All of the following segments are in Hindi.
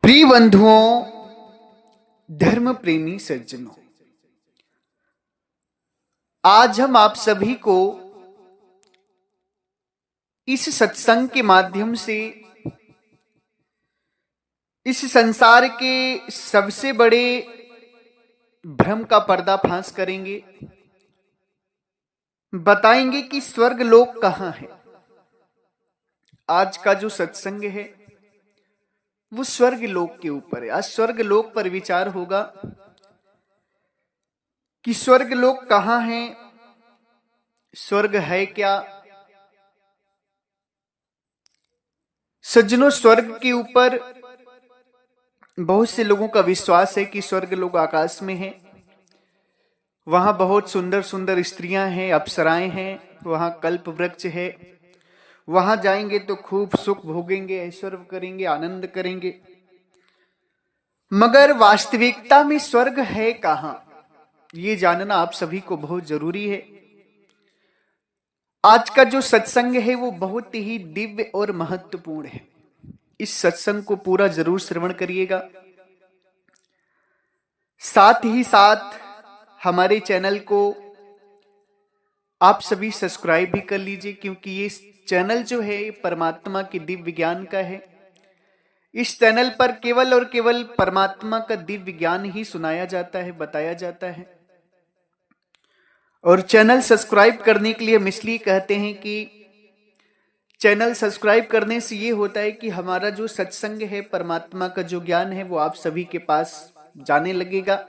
प्रिय बंधुओं, धर्म प्रेमी सज्जनों, आज हम आप सभी को इस सत्संग के माध्यम से इस संसार के सबसे बड़े भ्रम का पर्दाफाश करेंगे। बताएंगे कि स्वर्ग लोक कहां है। आज का जो सत्संग है वो स्वर्ग लोक के ऊपर है। आज स्वर्ग लोक पर विचार होगा कि स्वर्ग लोक कहां है, स्वर्ग है क्या। सज्जनों, स्वर्ग के ऊपर बहुत से लोगों का विश्वास है कि स्वर्ग लोक आकाश में है। वहां बहुत सुंदर सुंदर स्त्रियां हैं, अप्सराएं हैं, वहां कल्प वृक्ष है। वहां जाएंगे तो खूब सुख भोगेंगे, ऐश्वर्य करेंगे, आनंद करेंगे। मगर वास्तविकता में स्वर्ग है कहां, ये जानना आप सभी को बहुत जरूरी है। आज का जो सत्संग है वो बहुत ही दिव्य और महत्वपूर्ण है। इस सत्संग को पूरा जरूर श्रवण करिएगा। साथ ही साथ हमारे चैनल को आप सभी सब्सक्राइब भी कर लीजिए, क्योंकि ये चैनल जो है परमात्मा के दिव्य ज्ञान का है। इस चैनल पर केवल और केवल परमात्मा का दिव्य ज्ञान ही सुनाया जाता है, बताया जाता है। और चैनल सब्सक्राइब करने के लिए हम इसलिए कहते हैं कि चैनल सब्सक्राइब करने से ये होता है कि हमारा जो सत्संग है, परमात्मा का जो ज्ञान है, वो आप सभी के पास जाने लगेगा।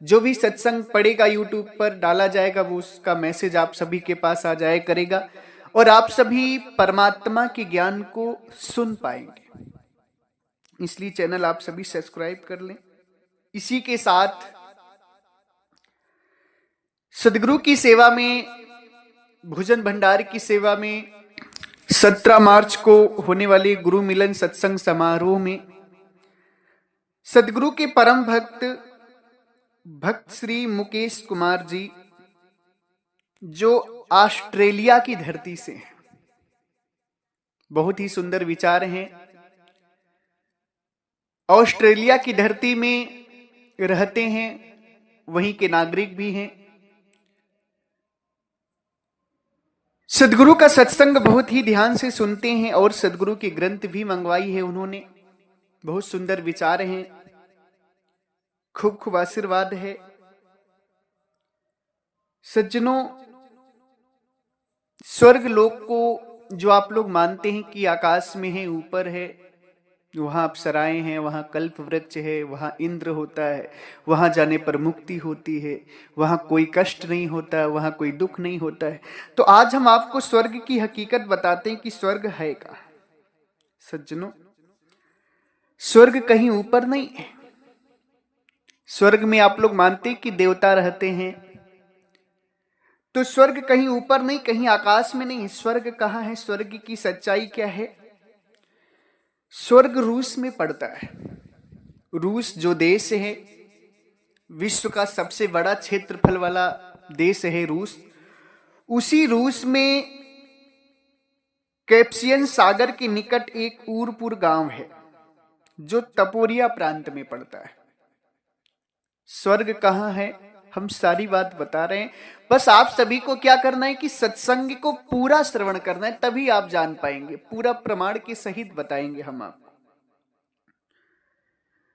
जो भी सत्संग पड़ेगा यूट्यूब पर डाला जाएगा, वो उसका मैसेज आप सभी के पास आ जाया करेगा और आप सभी परमात्मा के ज्ञान को सुन पाएंगे। इसलिए चैनल आप सभी सब्सक्राइब कर लें। इसी के साथ सदगुरु की सेवा में, भोजन भंडार की सेवा में 17 मार्च को होने वाले गुरु मिलन सत्संग समारोह में सदगुरु के परम भक्त श्री मुकेश कुमार जी, जो ऑस्ट्रेलिया की धरती से हैं, बहुत ही सुंदर विचार हैं। ऑस्ट्रेलिया की धरती में रहते हैं, वहीं के नागरिक भी हैं। सदगुरु का सत्संग बहुत ही ध्यान से सुनते हैं और सदगुरु की ग्रंथ भी मंगवाई है उन्होंने। बहुत सुंदर विचार हैं, खूब खूब आशीर्वाद है। सज्जनों, स्वर्ग लोक को जो आप लोग मानते हैं कि आकाश में है, ऊपर है, वहां अप्सराएं हैं, वहां कल्प वृक्ष है, वहां इंद्र होता है, वहां जाने पर मुक्ति होती है, वहां कोई कष्ट नहीं होता है, वहां कोई दुख नहीं होता है। तो आज हम आपको स्वर्ग की हकीकत बताते हैं कि स्वर्ग है क्या। सज्जनों, स्वर्ग कहीं ऊपर नहीं है। स्वर्ग में आप लोग मानते हैं कि देवता रहते हैं, तो स्वर्ग कहीं ऊपर नहीं, कहीं आकाश में नहीं। स्वर्ग कहां है, स्वर्ग की सच्चाई क्या है। स्वर्ग रूस में पड़ता है। रूस जो देश है, विश्व का सबसे बड़ा क्षेत्रफल वाला देश है रूस। उसी रूस में कैस्पियन सागर के निकट एक उरपुर गांव है जो तपोरिया प्रांत में पड़ता है। स्वर्ग कहां है, हम सारी बात बता रहे हैं। बस आप सभी को क्या करना है कि सत्संग को पूरा श्रवण करना है, तभी आप जान पाएंगे। पूरा प्रमाण के सहित बताएंगे हम आपको।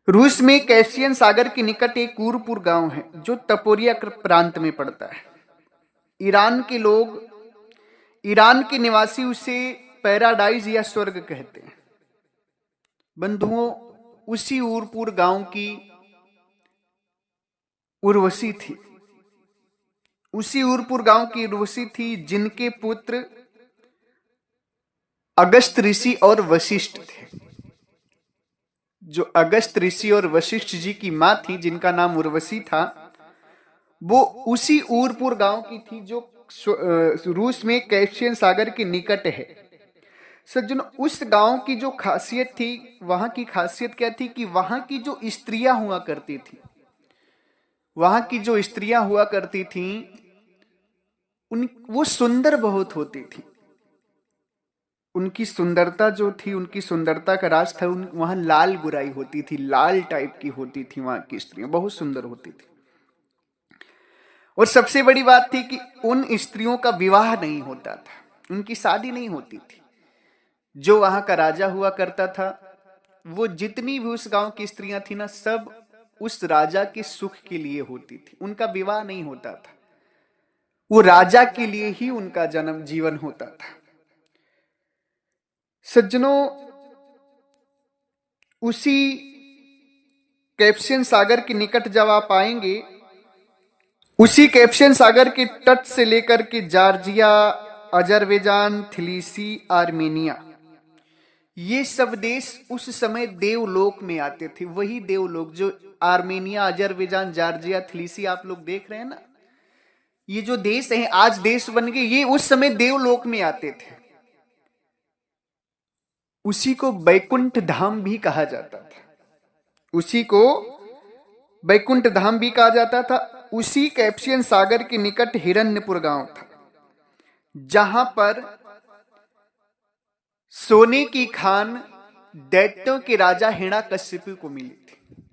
रूस में कैस्पियन सागर के निकट एक उरपुर गांव है जो तपोरिया प्रांत में पड़ता है। ईरान के लोग, ईरान के निवासी उसे पैराडाइज या स्वर्ग कहते हैं। बंधुओं, उसी उरपुर गांव की उर्वशी थी, उसी उरपुर गांव की उर्वशी थी, जिनके पुत्र अगस्त ऋषि और वशिष्ठ थे। जो अगस्त ऋषि और वशिष्ठ जी की मां थी, जिनका नाम उर्वशी था, वो उसी उरपुर गांव की थी जो रूस में कैस्पियन सागर के निकट है। सज्जनों, उस गांव की जो खासियत थी, वहां की खासियत क्या थी कि वहां की जो स्त्रियां हुआ करती थी, वहां की जो स्त्रियां हुआ करती थीं, वो सुंदर बहुत होती थी। उनकी सुंदरता जो थी, उनकी सुंदरता का राज था, वहां लाल गुराई होती थी, लाल टाइप की होती थी, वहां की स्त्रियां बहुत सुंदर होती थी। और सबसे बड़ी बात थी कि उन स्त्रियों का विवाह नहीं होता था, उनकी शादी नहीं होती थी। जो वहां का राजा हुआ करता था, वो जितनी भी उस गांव की स्त्रियां थी ना, सब उस राजा के सुख के लिए होती थी, उनका विवाह नहीं होता था, वो राजा के लिए ही उनका जन्म जीवन होता था। सज्जनों, उसी कैस्पियन सागर के निकट जब आप आएंगे, उसी कैस्पियन सागर के तट से लेकर के जॉर्जिया, अजरबैजान, थिलीसी, आर्मेनिया, ये सब देश उस समय देवलोक में आते थे। वही देवलोक जो आर्मेनिया, अजरबैजान, जॉर्जिया, थिलीसी आप लोग देख रहे हैं ना, ये जो देश हैं आज देश बन गए, ये उस समय देवलोक में आते थे। उसी को बैकुंठ धाम भी कहा जाता था, उसी को बैकुंठ धाम भी कहा जाता था। उसी कैस्पियन सागर के निकट हिरण्यपुर गांव था, जहां पर सोने की खान दैत्यों के राजा हिरण्यकश्यप को मिली थी।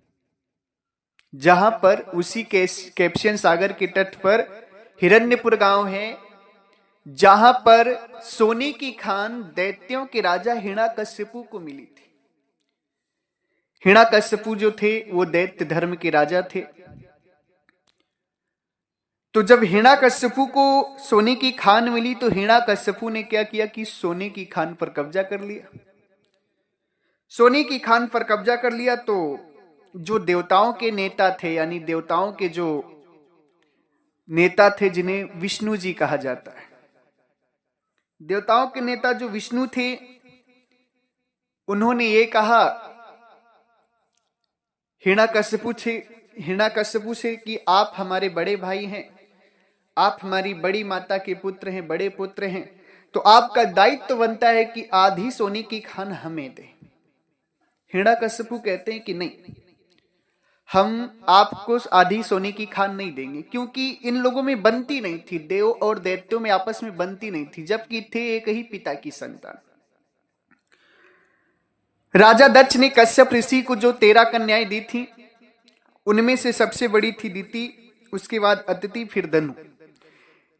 जहां पर उसी कैस्पियन सागर के तट पर हिरण्यपुर गांव है, जहां पर सोने की खान दैत्यों के राजा हिरण्यकश्यप को मिली थी। हिरण्यकश्यप जो थे वो दैत्य धर्म के राजा थे। तो जब हिरण्यकश्यप को सोने की खान मिली, तो हिरण्यकश्यप ने क्या किया कि सोने की खान पर कब्जा कर लिया। सोने की खान पर कब्जा कर लिया तो जो देवताओं के नेता थे, यानी देवताओं के जो नेता थे, जिन्हें विष्णु जी कहा जाता है, देवताओं के नेता जो विष्णु थे, उन्होंने ये कहा हिरण्यकश्यप से कि आप हमारे बड़े भाई हैं, आप हमारी बड़ी माता के पुत्र हैं, बड़े पुत्र हैं, तो आपका दायित्व बनता है कि आधी सोने की खान हमें दे। हिरण्यकश्यप कहते हैं कि नहीं, हम आपको आधी सोने की खान नहीं देंगे, क्योंकि इन लोगों में बनती नहीं थी, देव और दैत्यों में आपस में बनती नहीं थी, जबकि थे एक ही पिता की संतान। राजा दक्ष ने कश्यप ऋषि को जो 13 कन्याएं दी थी, उनमें से सबसे बड़ी थी दिति, उसके बाद अदिति, फिर धनु।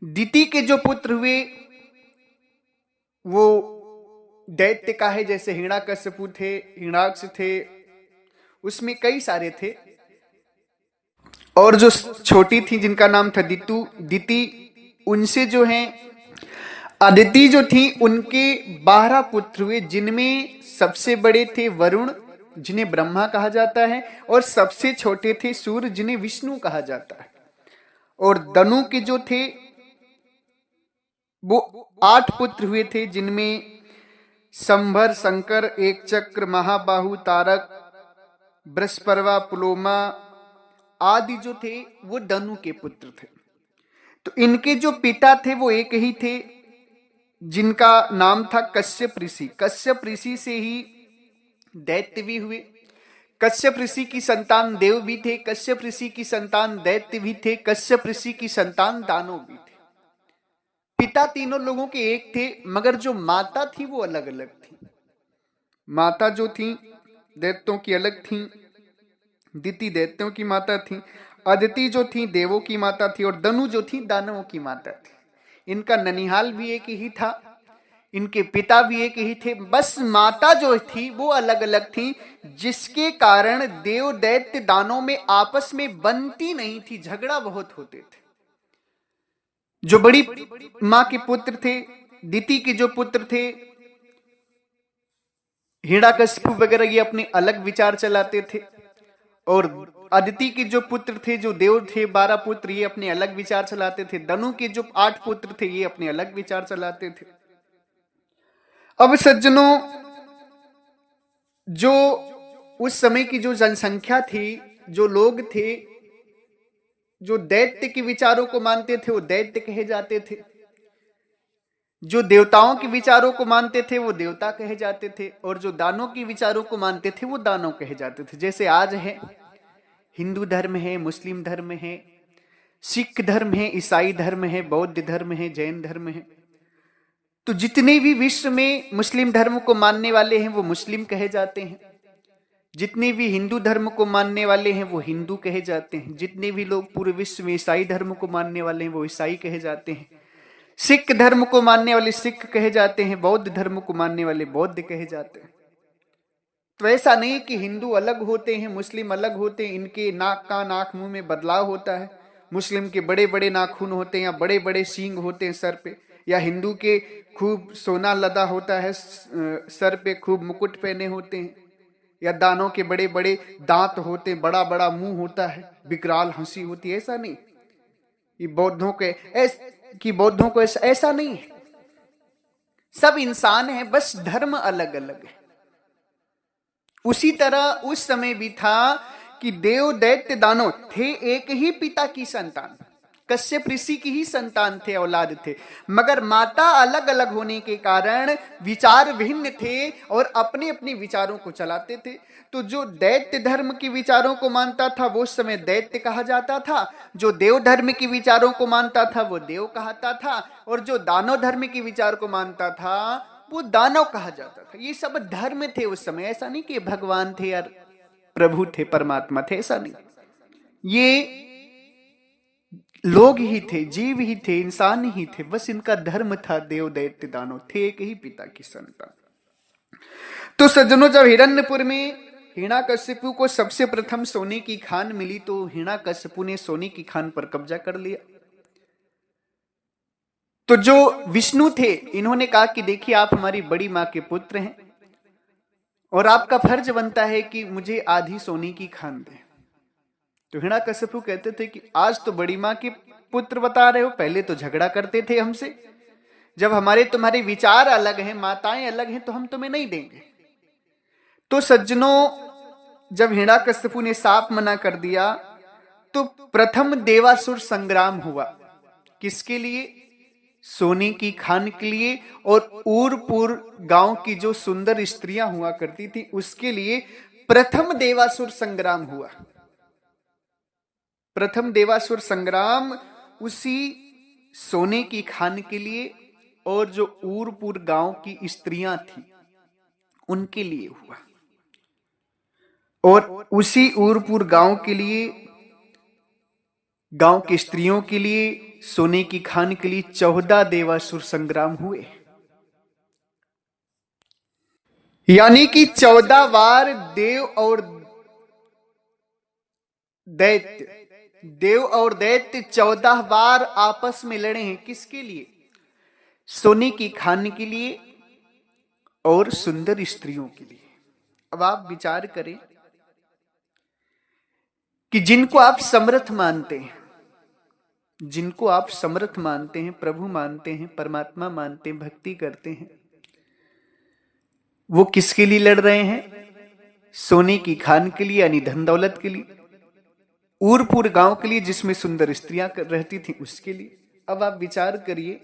दिति के जो पुत्र हुए वो दैत्य का है, जैसे हिरण्यकश्यप थे, हिरण्याक्ष थे, उसमें कई सारे थे। और जो छोटी थी जिनका नाम था दिति, उनसे जो है अदिति जो थी, उनके 12 पुत्र हुए, जिनमें सबसे बड़े थे वरुण, जिन्हें ब्रह्मा कहा जाता है, और सबसे छोटे थे सूर्य, जिन्हें विष्णु कहा जाता है। और धनु के जो थे वो 8 पुत्र हुए थे, जिनमें संभर, शंकर, एक चक्र, महाबाहु, तारक, बृहस्पति, पुलोमा आदि जो थे वो धनु के पुत्र थे। तो इनके जो पिता थे वो एक ही थे, जिनका नाम था कश्यप ऋषि। कश्यप ऋषि से ही दैत्य भी हुए, कश्यप ऋषि की संतान देव भी थे, कश्यप ऋषि की संतान दैत्य भी थे, कश्यप ऋषि की संतान दानव भी थे। पिता तीनों लोगों के एक थे, मगर जो माता थी वो अलग अलग थी। माता जो थी दैत्यों की अलग थी, दिति दैत्यों की माता थी, अदिति जो थी देवों की माता थी, और धनु जो थी दानवों की माता थी। इनका ननिहाल भी एक ही था, इनके पिता भी एक ही थे, बस माता जो थी वो अलग अलग थी, जिसके कारण देव दैत्य दानों में आपस में बनती नहीं थी, झगड़ा बहुत होते थे। जो बड़ी मां के पुत्र थे, दिति के जो पुत्र थे हिरण्यकश्यप वगैरह, ये अपने अलग विचार चलाते थे, और अदिति के जो पुत्र थे, जो देव थे 12 पुत्र, ये अपने अलग विचार चलाते थे। धनु के जो 8 पुत्र थे, ये अपने अलग विचार चलाते थे। अब सज्जनों, जो उस समय की जो जनसंख्या थी, जो लोग थे, जो दैत्य के विचारों को मानते थे वो दैत्य कहे जाते थे, जो देवताओं के विचारों को मानते थे वो देवता कहे जाते थे, और जो दानों के विचारों को मानते थे वो दानव कहे जाते थे। जैसे आज है, हिंदू धर्म है, मुस्लिम धर्म है, सिख धर्म है, ईसाई धर्म है, बौद्ध धर्म है, जैन धर्म है। तो जितने भी विश्व में मुस्लिम धर्म को मानने वाले हैं वो मुस्लिम कहे जाते हैं, जितने भी हिंदू धर्म को मानने वाले हैं वो हिंदू कहे जाते हैं, जितने भी लोग पूरे विश्व में ईसाई धर्म को मानने वाले हैं वो ईसाई कहे जाते हैं, सिख धर्म को मानने वाले सिख कहे जाते हैं, बौद्ध धर्म को मानने वाले बौद्ध कहे जाते हैं। तो ऐसा नहीं कि हिंदू अलग होते हैं, मुस्लिम अलग होते हैं, इनके नाक कान आंख मुंह में बदलाव होता है। मुस्लिम के बड़े बड़े नाखून होते हैं या बड़े बड़े सींग होते हैं सर पे, या हिंदू के खूब सोना लदा होता है सर पे, खूब मुकुट पहने होते हैं, या दानों के बड़े बड़े दांत होते हैं, बड़ा बड़ा मुंह होता है, विकराल हंसी होती है। ऐसा नहीं, ये बौद्धों को ऐसा नहीं है। सब इंसान है, बस धर्म अलग अलग है। उसी तरह उस समय भी था कि देव दैत्य दानव थे एक ही पिता की संतान, कश्यप ऋषि की ही संतान थे, औलाद थे, मगर माता अलग अलग होने के कारण विचार भिन्न थे और अपने अपने विचारों को चलाते थे। तो जो दैत्य धर्म के विचारों को मानता था वो उस समय दैत्य कहा जाता था, जो देव धर्म के विचारों को मानता था वो देव कहता था, और जो दानव धर्म के विचार को मानता था वो दानव कहा जाता था। ये सब धर्म थे उस समय। ऐसा नहीं कि भगवान थे यार, प्रभु थे, परमात्मा थे, ऐसा नहीं। ये लोग ही थे, जीव ही थे, इंसान ही थे, बस इनका धर्म था देव दैत्य दानव, थे एक ही पिता की संतान। तो सज्जनों, जब हिरण्यपुर में हिरण्यकशिपु को सबसे प्रथम सोने की खान मिली तो हिरण्यकशिपु ने सोने की खान पर कब्जा कर लिया। तो जो विष्णु थे इन्होंने कहा कि देखिए आप हमारी बड़ी मां के पुत्र हैं और आपका फर्ज बनता है कि मुझे आधी सोने की खान दें। तो हिरण्यकशिपु कहते थे कि आज तो बड़ी मां के पुत्र बता रहे हो, पहले तो झगड़ा करते थे हमसे, जब हमारे तुम्हारे विचार अलग हैं, माताएं अलग हैं, तो हम तुम्हें नहीं देंगे। तो सज्जनों, जब हिरण्यकशिपु ने साफ मना कर दिया तो प्रथम देवासुर संग्राम हुआ। किसके लिए? सोने की खान के लिए, और उरपुर गांव की जो सुंदर स्त्रियां हुआ करती थी उसके लिए प्रथम देवासुर संग्राम हुआ। प्रथम देवासुर संग्राम उसी सोने की खान के लिए और जो उरपुर गांव की स्त्रियां थी उनके लिए हुआ। और उसी उरपुर गांव के लिए, गांव की स्त्रियों के लिए, सोने की खान के लिए 14 देवासुर संग्राम हुए। यानी कि 14 बार देव और दैत्य 14 बार आपस में लड़े हैं। किसके लिए? सोने की खान के लिए और सुंदर स्त्रियों के लिए। अब आप विचार करें कि जिनको आप समर्थ मानते हैं, जिनको आप समर्थ मानते हैं, प्रभु मानते हैं, परमात्मा मानते हैं, भक्ति करते हैं, वो किसके लिए लड़ रहे हैं? सोने की खान के लिए, यानी धन दौलत के लिए, उरपुर गांव के लिए जिसमें सुंदर स्त्रियां रहती थी उसके लिए। अब आप विचार करिए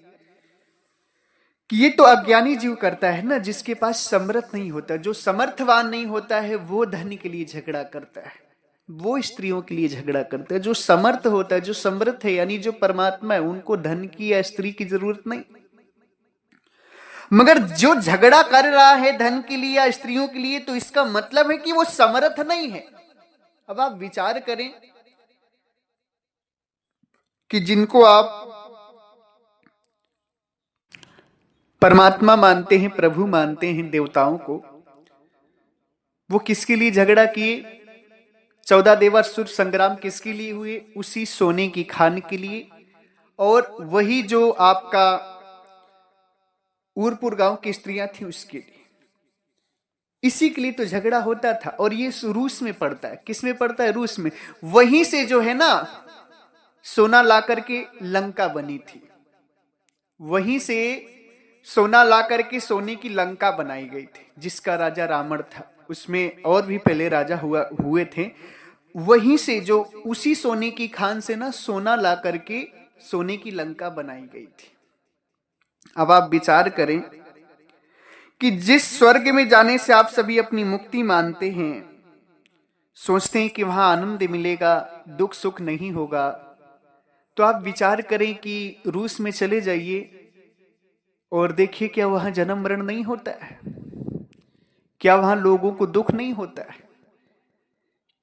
कि ये तो अज्ञानी जीव करता है ना, जिसके पास समर्थ नहीं होता, जो समर्थवान नहीं होता है वो धन के लिए झगड़ा करता है, वो स्त्रियों के लिए झगड़ा करता है। जो समर्थ होता है, जो समर्थ है, यानी जो परमात्मा है, उनको धन की या स्त्री की जरूरत नहीं। मगर जो झगड़ा कर रहा है धन के लिए या स्त्रियों के लिए, तो इसका मतलब है कि वो समर्थ नहीं है। अब आप विचार करें कि जिनको आप परमात्मा मानते हैं, प्रभु मानते हैं, देवताओं को, वो किसके लिए झगड़ा किए? 14 देवासुर संग्राम किसके लिए हुए? उसी सोने की खान के लिए, और वही जो आपका उरपुर गांव की स्त्रियां थी उसके लिए। इसी के लिए तो झगड़ा होता था। और ये रूस में पड़ता है। किस में पड़ता है? रूस में। वहीं से जो है ना सोना ला करके लंका बनी थी, वहीं से सोना ला करके सोने की लंका बनाई गई थी, जिसका राजा रावण था। उसमें और भी पहले राजा हुए थे। वहीं से जो उसी सोने की खान से ना सोना ला करके सोने की लंका बनाई गई थी। अब आप विचार करें कि जिस स्वर्ग में जाने से आप सभी अपनी मुक्ति मानते हैं, सोचते हैं कि वहां आनंद मिलेगा, दुख सुख नहीं होगा, तो आप विचार करें कि रूस में चले जाइए और देखिए क्या वहां जन्म मरण नहीं होता है? क्या वहां लोगों को दुख नहीं होता है?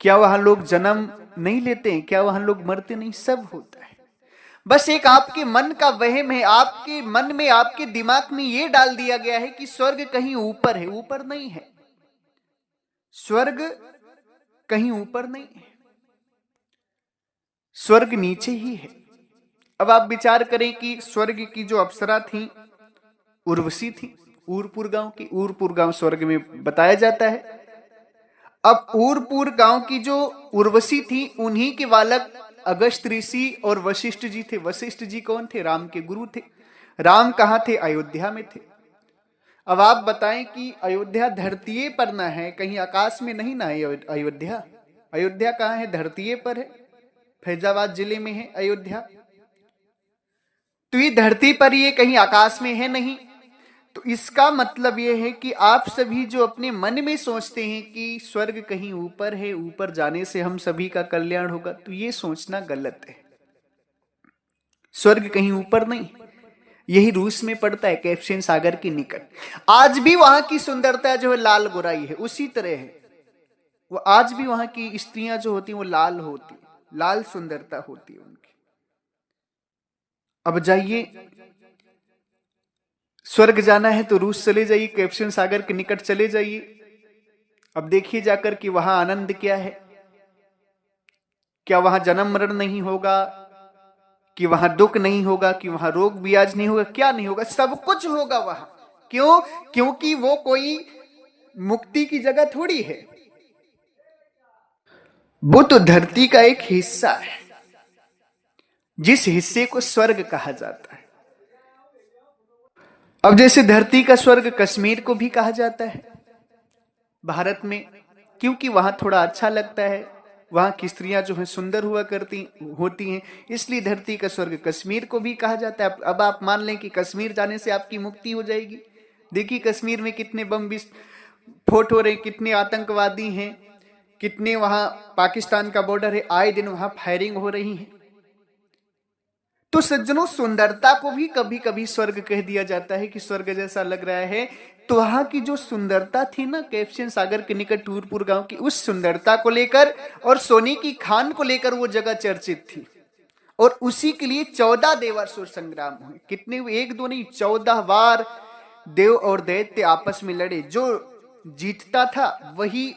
क्या वहां लोग जन्म नहीं लेते हैं? क्या वहां लोग मरते नहीं? सब होता है। बस एक आपके मन का वहम है, आपके मन में, आपके दिमाग में यह डाल दिया गया है कि स्वर्ग कहीं ऊपर है। ऊपर नहीं है, स्वर्ग कहीं ऊपर नहीं है, स्वर्ग नीचे ही है। अब आप विचार करें कि स्वर्ग की जो अप्सरा थी, उर्वशी थी, ऊरपुर गांव की। ऊरपुर गांव स्वर्ग में बताया जाता है। अब ऊरपुर गांव की जो उर्वशी थी, उन्हीं के बालक अगस्त ऋषि और वशिष्ठ जी थे। वशिष्ठ जी कौन थे? राम के गुरु थे। राम कहां थे? अयोध्या में थे। अब आप बताएं कि अयोध्या धरतीये पर ना है, कहीं आकाश में नहीं ना है अयोध्या। अयोध्या कहां है? धरतीये पर है, फैजाबाद जिले में है अयोध्या। तो ये धरती पर, ये कहीं आकाश में है नहीं। तो इसका मतलब यह है कि आप सभी जो अपने मन में सोचते हैं कि स्वर्ग कहीं ऊपर है, ऊपर जाने से हम सभी का कल्याण होगा, तो ये सोचना गलत है। स्वर्ग कहीं ऊपर नहीं। यही रूस में पड़ता है, कैस्पियन सागर के निकट। आज भी वहां की सुंदरता जो है लाल गोराई है, उसी तरह है वो। आज भी वहां की स्त्रियां जो होती हैं वो लाल होती, लाल सुंदरता होती है उनकी। अब जाइए, स्वर्ग जाना है तो रूस चले जाइए, कैस्पियन सागर के निकट चले जाइए। अब देखिए जाकर कि वहां आनंद क्या है। क्या वहां जन्म मरण नहीं होगा? कि वहां दुख नहीं होगा? कि वहां रोग ब्याज नहीं होगा? क्या नहीं होगा? सब कुछ होगा वहां। क्यों? क्योंकि वो कोई मुक्ति की जगह थोड़ी है, वो तो धरती का एक हिस्सा है, जिस हिस्से को स्वर्ग कहा जाता है। अब जैसे धरती का स्वर्ग कश्मीर को भी कहा जाता है भारत में, क्योंकि वहां थोड़ा अच्छा लगता है, वहां की स्त्रियां जो है सुंदर हुआ करती होती हैं, इसलिए धरती का स्वर्ग कश्मीर को भी कहा जाता है। अब आप मान लें कि कश्मीर जाने से आपकी मुक्ति हो जाएगी। देखिए कश्मीर में कितने बम विस्फोट हो रहे, कितने आतंकवादी हैं, कितने वहां पाकिस्तान का बॉर्डर है, आए दिन वहां फायरिंग हो रही है। तो सज्जनों, सुंदरता को भी कभी कभी स्वर्ग कह दिया जाता है कि स्वर्ग जैसा लग रहा है। तो वहां की जो सुंदरता थी ना, कैस्पियन सागर के निकट टूरपुर गांव की, उस सुंदरता को लेकर और सोने की खान को लेकर वो जगह चर्चित थी। और उसी के लिए 14 देवासुर संग्राम हुए। कितने हुए? एक दो नहीं, 14 बार देव और दैत्य आपस में लड़े। जो जीतता था वही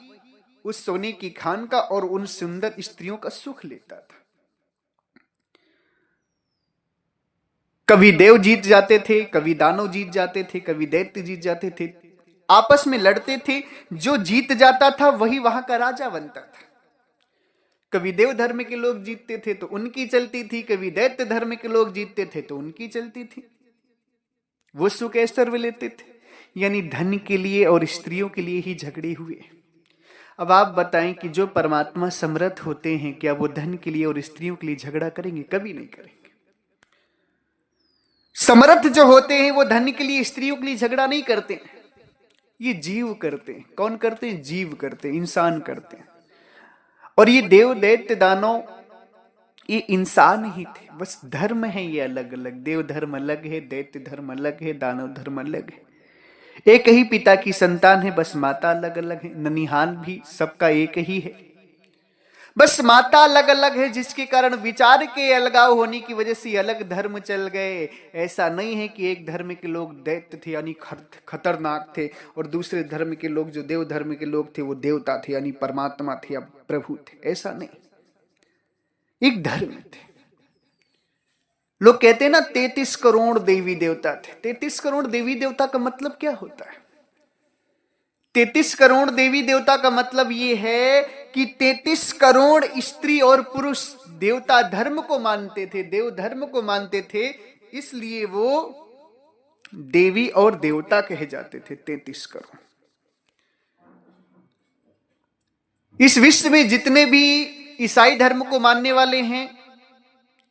उस सोने की खान का और उन सुंदर स्त्रियों का सुख लेता था। कभी देव जीत जाते थे, कभी दानव जीत जाते थे, कभी दैत्य जीत जाते थे, आपस में लड़ते थे। जो जीत जाता था वही वहां का राजा बनता था। कभी देव धर्म के लोग जीतते थे तो उनकी चलती थी, कभी दैत्य धर्म के लोग जीतते थे तो उनकी चलती थी। वो सुख ऐश्वर्य लेते थे। यानी धन के लिए और स्त्रियों के लिए ही झगड़े हुए। अब आप बताएं कि जो परमात्मा समर्थ होते हैं, क्या वो धन के लिए और स्त्रियों के लिए झगड़ा करेंगे? कभी नहीं करेंगे। समर्थ जो होते हैं वो धन के लिए, स्त्रियों के लिए झगड़ा नहीं करते। ये जीव करते हैं। कौन करते हैं? जीव करते हैं, इंसान करते हैं। और ये देव दैत्य दानव ये इंसान ही थे, बस धर्म है ये अलग अलग। देव धर्म अलग है, दैत्य धर्म अलग है, दानव धर्म अलग है। एक ही पिता की संतान है, बस माता अलग अलग है। ननिहाल भी सबका एक ही है, बस माता अलग अलग है, जिसके कारण विचार के अलगाव होने की वजह से अलग धर्म चल गए। ऐसा नहीं है कि एक धर्म के लोग दैत्य थे यानी खतरनाक थे, और दूसरे धर्म के लोग जो देव धर्म के लोग थे वो देवता थे यानी परमात्मा थे या प्रभु थे। ऐसा नहीं, एक धर्म थे। लोग कहते हैं ना 33 करोड़ देवी देवता थे। 33 करोड़ देवी देवता का मतलब क्या होता है? 33 करोड़ देवी देवता का मतलब ये है कि 33 करोड़ स्त्री और पुरुष देवता धर्म को मानते थे, देव धर्म को मानते थे, इसलिए वो देवी और देवता कहे जाते थे। 33 करोड़। इस विश्व में जितने भी ईसाई धर्म को मानने वाले हैं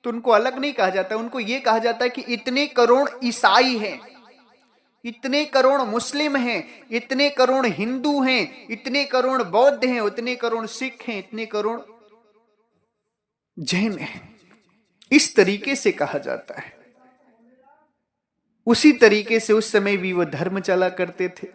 तो उनको अलग नहीं कहा जाता, उनको यह कहा जाता है कि इतने करोड़ ईसाई हैं, इतने करोड़ मुस्लिम हैं, इतने करोड़ हिंदू हैं, इतने करोड़ बौद्ध हैं, इतने करोड़ सिख हैं, इतने करोड़ जैन हैं। इस तरीके से कहा जाता है। उसी तरीके से उस समय भी वो धर्म चला करते थे।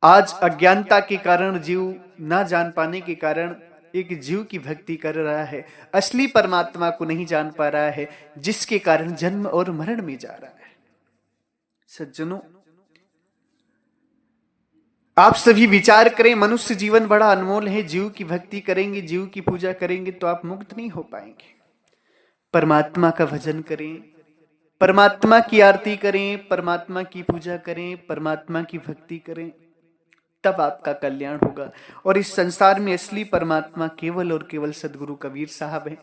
आज अज्ञानता के कारण, जीव ना जान पाने के कारण एक जीव की भक्ति कर रहा है, असली परमात्मा को नहीं जान पा रहा है, जिसके कारण जन्म और मरण में जा रहा है। सज्जनों, आप सभी विचार करें, मनुष्य जीवन बड़ा अनमोल है। जीव की भक्ति करेंगे, जीव की पूजा करेंगे तो आप मुक्त नहीं हो पाएंगे। परमात्मा का भजन करें, परमात्मा की आरती करें, परमात्मा की पूजा करें, परमात्मा की भक्ति करें, तब आपका कल्याण होगा। और इस संसार में असली परमात्मा केवल और केवल सदगुरु कबीर साहब हैं।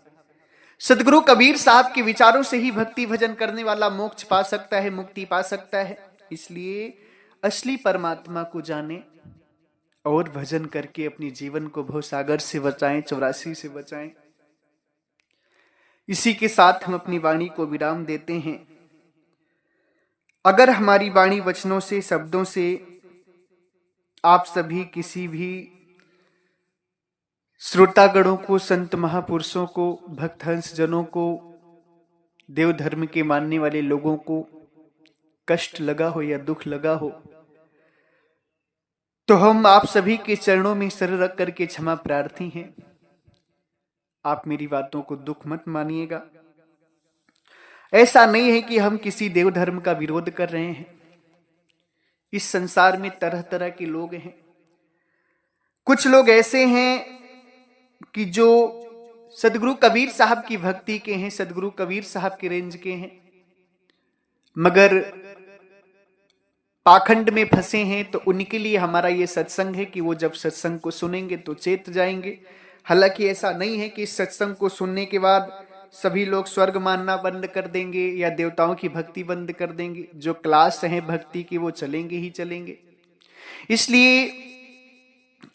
सदगुरु कबीर साहब के विचारों से ही भक्ति भजन करने वाला मोक्ष पा सकता है, मुक्ति पा सकता है। इसलिए असली परमात्मा को जाने और भजन करके अपने जीवन को भवसागर से बचाएं, 84 से बचाएं। इसी के साथ हम अपनी वाणी को विराम देते हैं। अगर हमारी वाणी वचनों से, शब्दों से आप सभी किसी भी श्रोतागणों को, संत महापुरुषों को, भक्त हंस जनों को, देव धर्म के मानने वाले लोगों को कष्ट लगा हो या दुख लगा हो, तो हम आप सभी के चरणों में सिर रख करके क्षमा प्रार्थी हैं। आप मेरी बातों को दुख मत मानिएगा। ऐसा नहीं है कि हम किसी देव धर्म का विरोध कर रहे हैं। इस संसार में तरह तरह के लोग हैं। कुछ लोग ऐसे हैं कि जो सदगुरु कबीर साहब की भक्ति के हैं, सदगुरु कबीर साहब के रेंज के हैं, मगर पाखंड में फंसे हैं। तो उनके लिए हमारा ये सत्संग है कि वो जब सत्संग को सुनेंगे तो चेत जाएंगे। हालांकि ऐसा नहीं है कि इस सत्संग को सुनने के बाद सभी लोग स्वर्ग मानना बंद कर देंगे या देवताओं की भक्ति बंद कर देंगे। जो क्लास है भक्ति की वो चलेंगे ही चलेंगे। इसलिए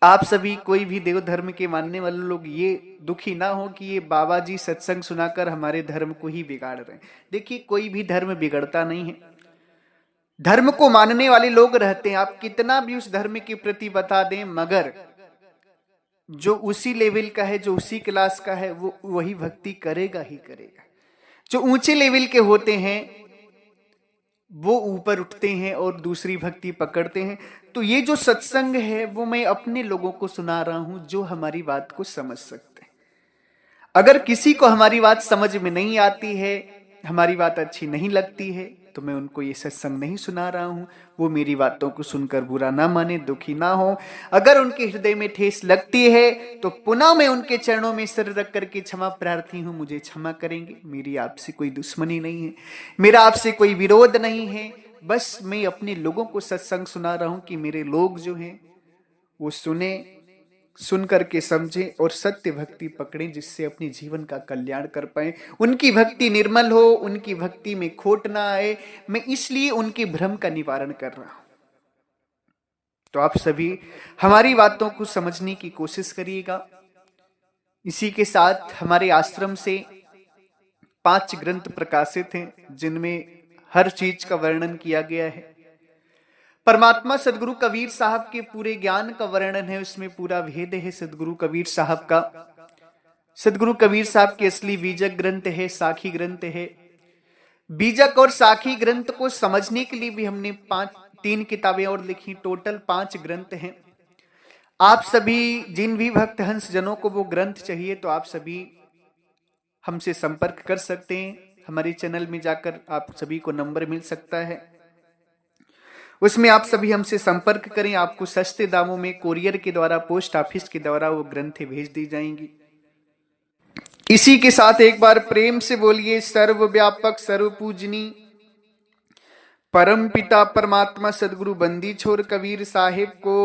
आप सभी, कोई भी देव धर्म के मानने वाले लोग ये दुखी ना हो कि ये बाबा जी सत्संग सुनाकर हमारे धर्म को ही बिगाड़ रहे हैं। देखिए, कोई भी धर्म बिगड़ता नहीं है। धर्म को मानने वाले लोग रहते हैं। आप कितना भी उस धर्म के प्रति बता दें, मगर जो उसी लेवल का है, जो उसी क्लास का है, वो वही भक्ति करेगा ही करेगा। जो ऊंचे लेवल के होते हैं वो ऊपर उठते हैं और दूसरी भक्ति पकड़ते हैं। तो ये जो सत्संग है वो मैं अपने लोगों को सुना रहा हूं जो हमारी बात को समझ सकते हैं। अगर किसी को हमारी बात समझ में नहीं आती है, हमारी बात अच्छी नहीं लगती है, तो मैं उनको ये सत्संग नहीं सुना रहा हूं। वो मेरी बातों को सुनकर बुरा ना माने, दुखी ना हो। अगर उनके हृदय में ठेस लगती है तो पुनः मैं उनके चरणों में सिर रख करके क्षमा प्रार्थी हूं। मुझे क्षमा करेंगे। मेरी आपसे कोई दुश्मनी नहीं है, मेरा आपसे कोई विरोध नहीं है। बस मैं अपने लोगों को सत्संग सुना रहा हूं कि मेरे लोग जो हैं वो सुन करके समझें और सत्य भक्ति पकड़ें, जिससे अपने जीवन का कल्याण कर पाए। उनकी भक्ति निर्मल हो, उनकी भक्ति में खोट ना आए। मैं इसलिए उनके भ्रम का निवारण कर रहा हूं। तो आप सभी हमारी बातों को समझने की कोशिश करिएगा। इसी के साथ हमारे आश्रम से 5 ग्रंथ प्रकाशित हैं, जिनमें हर चीज का वर्णन किया गया है। परमात्मा सदगुरु कबीर साहब के पूरे ज्ञान का वर्णन है, उसमें पूरा भेद है सदगुरु कबीर साहब का। सदगुरु कबीर साहब के असली बीजक ग्रंथ है, साखी ग्रंथ है। बीजक और साखी ग्रंथ को समझने के लिए भी हमने 3 किताबें और लिखी। टोटल 5 ग्रंथ हैं। आप सभी जिन भी भक्त हंस जनों को वो ग्रंथ चाहिए तो आप सभी हमसे संपर्क कर सकते हैं। हमारे चैनल में जाकर आप सभी को नंबर मिल सकता है, उसमें आप सभी हमसे संपर्क करें। आपको सस्ते दामों में कोरियर के द्वारा, पोस्ट ऑफिस के द्वारा वो ग्रंथें भेज दी जाएंगी। इसी के साथ एक बार प्रेम से बोलिए, सर्वव्यापक सर्वपूजनी परम पिता परमात्मा सदगुरु बंदी छोर कबीर साहिब को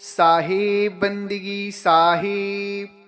साहेब बंदगी साहेब।